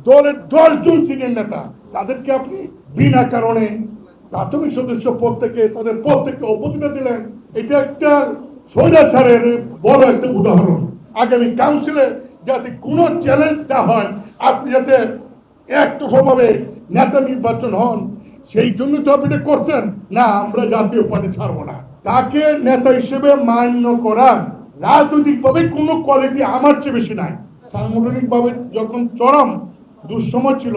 দলের 10 জন সিনিয়র নেতা তাদেরকে আপনি বিনা কারণে প্রাথমিক সদস্য পদ থেকে তাদের পদ থেকে অব্যাহতি দিলেন। এটা একটা স্বৈরাচারের বড় একটা উদাহরণ। আগামী কাউন্সিলে যাতে কোনো চ্যালেঞ্জ না হয়, আপনি যাতে একতরফাভাবে নেতা নির্বাচন হন, সেই জন্য তো আপনি এটা করছেন না। আমরা জাতীয় পার্টি ছাড়বো না। তাকে নেতা হিসেবে মান্য করার রাজনৈতিকভাবে কোনো কোয়ালিটি আমার চেয়ে বেশি নাই। সাংগঠনিকভাবে যখন চরম দুঃসময় ছিল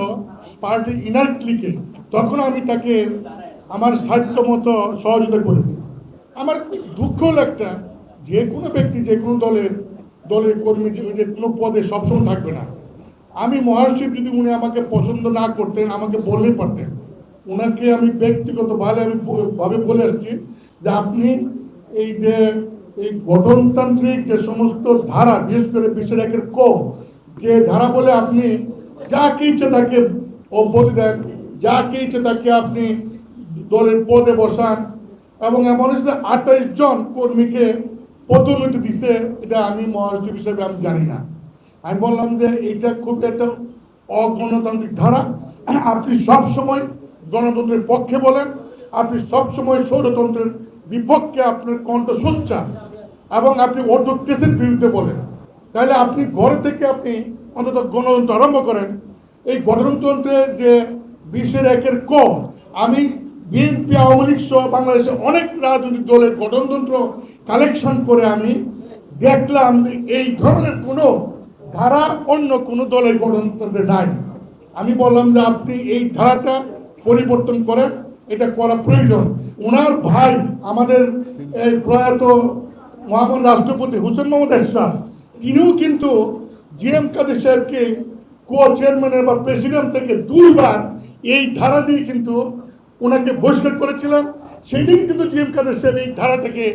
পার্টির ইনার ক্লিকে, তখন আমি তাকে আমার সাধ্য মতো সহযোগিতা করেছি। আমার দুঃখ হলো একটা, যে কোনো ব্যক্তি যে কোনো দলের কর্মী যে কোনো পদে সবসময় থাকবে না। আমি মহাসচিব যদি উনি আমাকে পছন্দ না করতেন, আমাকে বললেই পারতেন। ওনাকে আমি ব্যক্তিগতভাবে বলে আসছি যে আপনি এই যে এই গঠনতান্ত্রিক যে সমস্ত ধারা, বিশেষ করে 20-1 ক যে ধারা বলে আপনি যাকে ইচ্ছে তাকে অব্যাহতি দেন, যাকে ইচ্ছে তাকে আপনি দলের পদে বসান, এবং এমন 28 জন কর্মীকে পদোন্নতি দিছে, এটা আমি মহাসচিব হিসেবে আমি জানি না। আমি বললাম যে এটা খুব একটা অগণতান্ত্রিক ধারা। আপনি সব সময় গণতন্ত্রের পক্ষে বলেন, আপনি সব সময় স্বৈরতন্ত্রের বিপক্ষে আপনার কণ্ঠ সোচ্চার, এবং আপনি অর্থোক্রেসির বিরুদ্ধে বলেন। তাহলে আপনি ঘরে থেকে আপনি অন্তত গণতন্ত্র আরম্ভ করেন। এই গণতন্ত্রে যে 20-1 ক, আমি বিএনপি, আওয়ামী লীগ সহ বাংলাদেশের অনেক রাজনৈতিক দলের গঠনতন্ত্র কালেকশন করে আমি দেখলাম যে এই ধরনের কোনো ধারা অন্য কোনো দলের গঠনতন্ত্রে নাই। আমি বললাম যে আপনি এই ধারাটা পরিবর্তন করেন, এটা করা প্রয়োজন। ওনার ভাই আমাদের এই প্রয়াত মহামান্য রাষ্ট্রপতি হোসেন মোহাম্মদ এরশাদ, তিনিও কিন্তু জিএম কাদের সাহেবকে কো চেয়ারম্যানের বা প্রেসিডেন্ট থেকে 2 বার এই ধারা দিয়ে কিন্তু ওনাকে বহিষ্কার করেছিলেন। সেই দিন কিন্তু জিএম কাদের সাহেব এই ধারাটাকে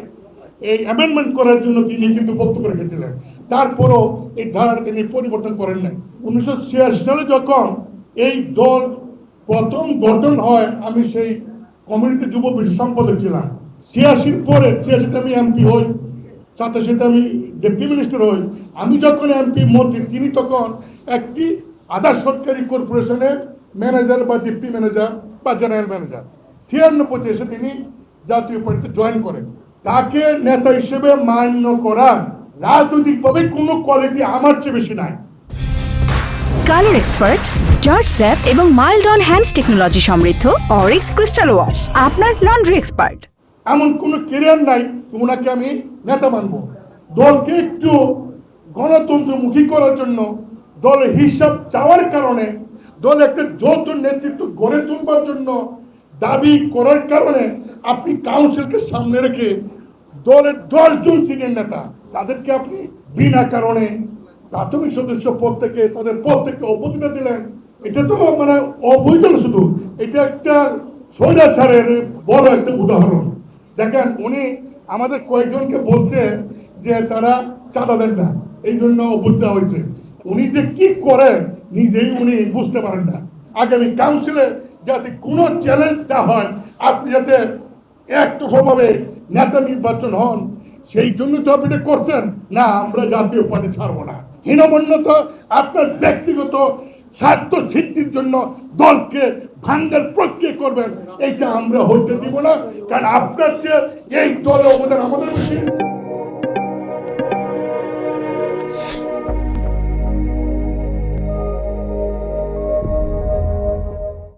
এই অ্যামেন্ডমেন্ট করার জন্য তিনি কিন্তু বক্তব্য রেখেছিলেন। তারপরও এই ধারাটা তিনি পরিবর্তন করেন নাই। 1986 সালে যখন এই দল প্রথম গঠন হয়, আমি সেই কমিটিতে যুব বিষয় সম্পাদক ছিলাম। 86 পরে 86তে আমি এমপি হই, 87তে আমি ডেপুটি মিনিস্টার হই। আমি যখন এমপি মন্ত্রী, তিনি তখন একটি আধা সরকারি কর্পোরেশনের ম্যানেজার বা ডেপুটি ম্যানেজার বা জেনারেল ম্যানেজার। 96তে এসে তিনি জাতীয় পার্টিতে জয়েন করেন। তাকে নেতা হিসেবে মান্য করার রাজনৈতিকভাবে কোনো কোয়ালিটি আমার চেয়ে বেশি নাই। কালার এক্সপার্ট, জর্জ স্যাপ এবং মাইল্ড অন হ্যান্ডস টেকনোলজি সমৃদ্ধ অরিক্স ক্রিস্টাল ওয়াশ আপনার লন্ড্রি এক্সপার্ট। এমন কোনো কেরিয়ার নাই ওনাকে আমি নেতা মানব। দলকে একটু গণতন্ত্রমুখী করার জন্য, দলের হিসাব চাওয়ার কারণে, দল একটা যৌথ নেতৃত্ব গড়ে তুলবার জন্য দাবি করার কারণে আপনি কাউন্সিলকে সামনে রেখে দলের 10 জন সিনিয়র নেতা তাদেরকে আপনি বিনা কারণে প্রাথমিক সদস্য পদ থেকে তাদের পদ থেকে অব্যাহতি দিলেন। এটা তো মানে অবৈধ না, শুধু এটা একটা স্বৈরাচারের বড় একটা উদাহরণ। দেখেন, উনি আমাদের কয়েকজনকে বলছে যে তারা চাঁদা দেন না, এই জন্য অবৈধ হয়েছে। উনি যে কি করে নিজেই উনি বুঝতে পারেন না। আগামী কাউন্সিলে যাতে কোনো চ্যালেঞ্জ না হয়, আপনি যাতে একতরফাভাবে নেতা নির্বাচন হন, সেই জন্য তো আপনি এটা করছেন না। আমরা জাতীয় পার্টি ছাড়বো না। হীনমন্যতা আপনার ব্যক্তিগত স্বার্থ সিদ্ধির জন্য দলকে ভাঙ্গার প্রক্রিয়া করবেন, এইটা আমরা হইতে দিব না। কারণ আপনার চেয়ে এই দলের অবদান আমাদের বেশি।